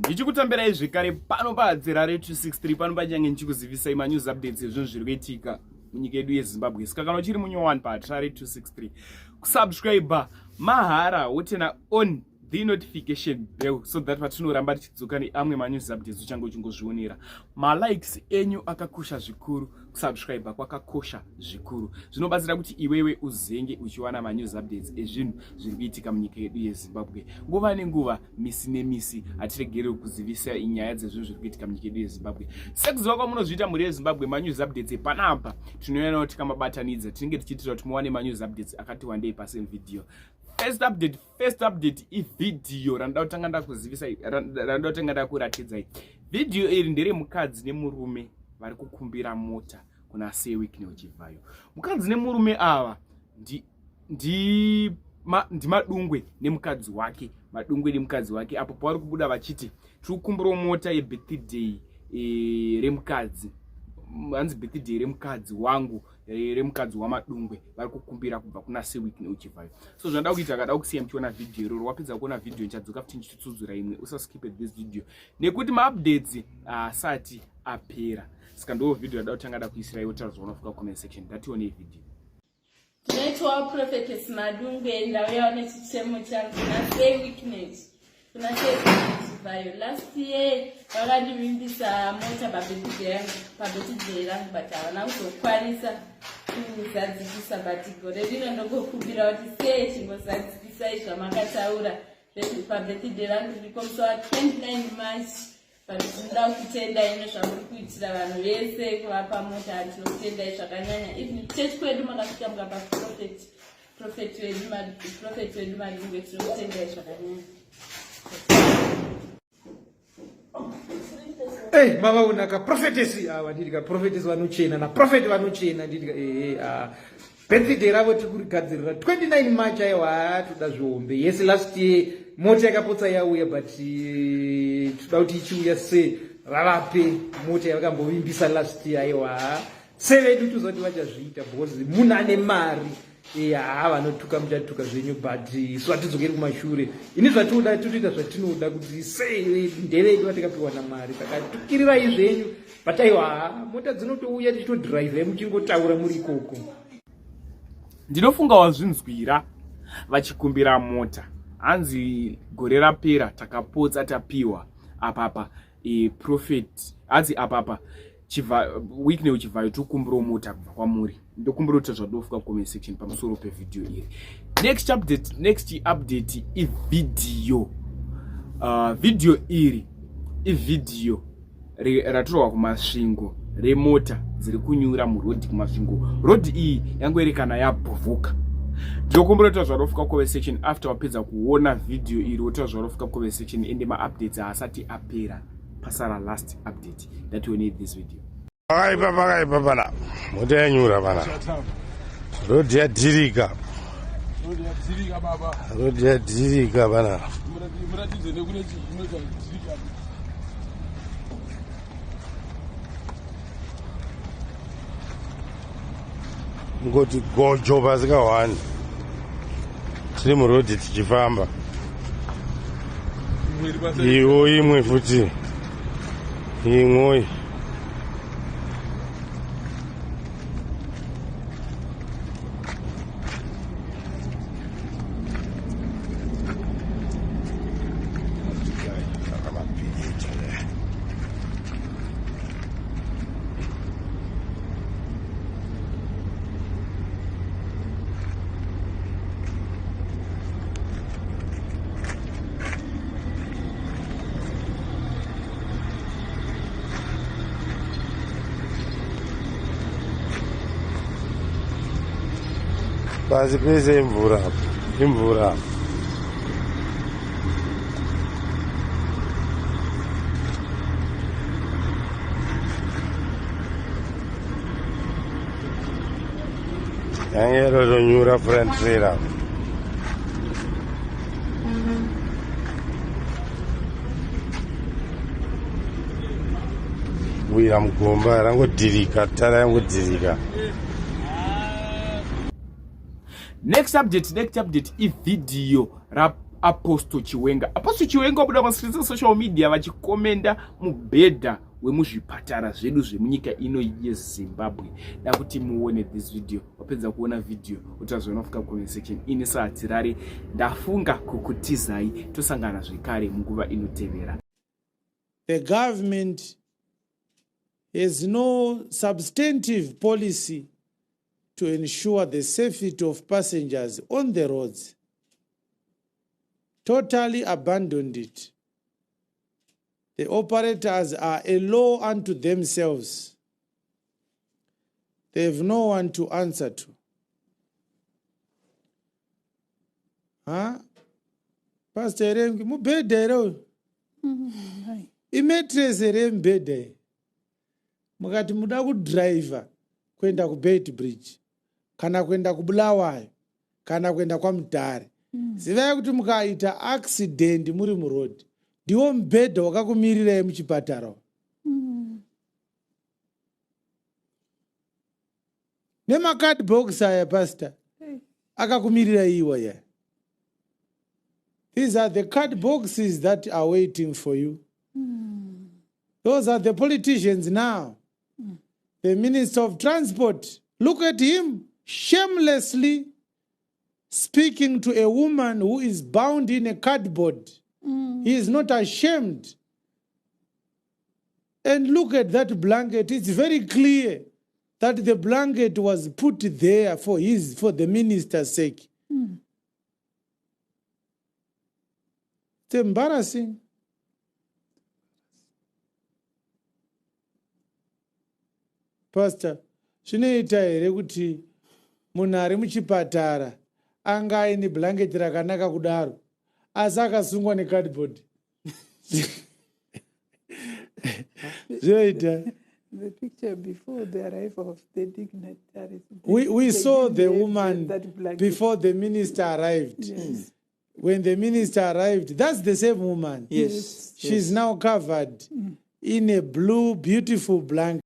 Ndichikutambirai zvekare pano padzirare 263 pano pachange ndichikuzivisai manews updates ezvinhu zviri kuitika munyika yedu yeZimbabwe. Saka kana uchiri munyo 1 patrare 263 kusubscribe mahara wotena on the notification bell so that patinoramba tichidzoka neamwe manews updates uchange uchingozvionera. Malikes enyu akakosha zvikuru, kusubscribe kwakakosha zvikuru. Zvinobatsira kuti iwewe uzenge uchiwana manews updates ezvinhu zviri kuitika munyika yedu yeZimbabwe. Nguva nenguva, misi nemisi atiregere kuzivisa inyaya dzezvinhu zviri kuitika munyika yedu yeZimbabwe. Sekuziva kwamunozviita muri yeZimbabwe manews updates panapa tinoona kuti kamabatanidza tinenge tichiitira kuti muwane manews updates akati wandei pasi video. First update ivideo randa utanga ndakuzivisa randa utanga ndakuratidzai. Video iri ndere mukadzi nemurume vari kukumbira mota kuna sewik neuchivhayo. Mukadzi nemurume ava ndi madungwe nemukadzi wake, madungwe nemukadzi wake apo pavari kubuda vachiti tikukumbira mota yebirthday remukadzi. Hanzi birthday remukadzi wangu remukadzi wamadungwe vari kukumbira kubva kuna sewik neuchivhayo. So zvanda kuita akada kusiya muchiona video iroro, wapedza kuona video nichadzoka futi ndichitsudzura imwe, usaskip this video nekuti maupdates asati apera. Saka ndo video yada kutanga da kuisira yota zvonofuka comment section. Ndatione video. Tunaitwa prophetess madungwe ndauya nechitemo changu na sewik neuchivhayo. Last year vakandivimbisa mota pabirthday rangu but havana kuzokwanisa kuzadzikisa but gore rino ndokukumbira kuti sei chingozadzikisai zvamakataura pabirthday rangu riko musi wa29 March. Ndinoda kutenda ino zvamuri kuitira vanhu vese kuvapa mota. Tinokutendai zvakanyanya. Even church kwedu makasvika mukapa prophet wedu madungwe, tinokutendai zvakanyanya. Hey, mama unaka prophetess awa ndidika prophetess vanochena na prophet vanochena ndidika birthday ravo tikurigadzirira 29 March aiwa toda zvombe. Yes, last year mota yakapotsa yauya but toda kuti ichiuya se ravape mota yavakambovimbisa last year aiwa sevedu tuzoti vachazviita because munhu ane mari vanotuka muchatuka zvenyu but so hatidzokeri kumashure. Ini zvatoda totoita zvatinoda kuti sei ndeve yedu vatikapiwa namari, saka tukirirai zvenyu but aiwa mota dzinotouya tichitodhiraivhai muchingotaura muri ikoko. Ndinofunga wazvinzwira vachikumbira mota. Hanzi gore rapera takapotsa tapiwa apapa prophet hanzi apapa week neuchivhayo tikukumbira mota kubva kwamuri. Ndokumbira kuti zvadofuka comment section pamusoro pevideo iri. Next update ivideo. Video iri ivideo ratorwa kumasvingo remota dzirikunyura murodhi kumasvingo. Rodhi iyi yangoerekana yabhuvuka. Ndinokumbira kuti zvadofuka comment section after wapedza kuona video iri wota zvadofuka comment section ende maupdates asati apera pasara last update. Ndatione this video. Pakaipa pana mota yanyura pana rodhi yadirika baba, rodhi yadirika pana muratidze nekune chinoita kudzirika ngoti gojo pasika 1 tiri murodhi tichifamba iwo imwe futi imwe pasi pese imvura. Yange rotonyura front trailer. Wira mugomba rangodirika, tara yangodirika. Next update ivideo Apostle Chiwenga wabuda pastreets social media vachikomenda mubhedha wemuzvipatara zvedu zvemunyika ino yeZimbabwe. Dakuti muone this video, wapedza kuona video utazoona kufika comment section. Ini saAdzirare ndafunga kukutizai tosangana zvekare munguva inotevera. The government has no substantive policy to ensure the safety of passengers on the roads. Totally abandoned it. The operators are a law unto themselves. They have no one to answer to. Pastor Rengi, mubhedha imetress rembhedha. Mukati muda kudriver kwenda kuBeit Bridge, kana kwenda kuBulawayo, kana kwenda kwaMutare. Zivai kuti mukaita accident muri muroad, ndiwo mubhedha wakakumirirai muchipatara. Nemakadbox aya pastor akakumirirai iwaya. These are the card boxes that are waiting for you. Those are the politicians now. The Minister of Transport, look at him shamelessly speaking to a woman who is bound in a cardboard. He is not ashamed. And look at that blanket. It's very clear that the blanket was put there for the minister's sake. It's embarrassing. Pastor, zvinoita here kuti munhu ari muchipatara anga aine blanket rakanaka kudaro asi akasungwa necardboard? Zvinoita. The picture before the arrival of the dignitaries. We saw the woman before the minister arrived. Yes. When the minister arrived, that's the same woman. Yes. She's now covered in a blue, beautiful blanket.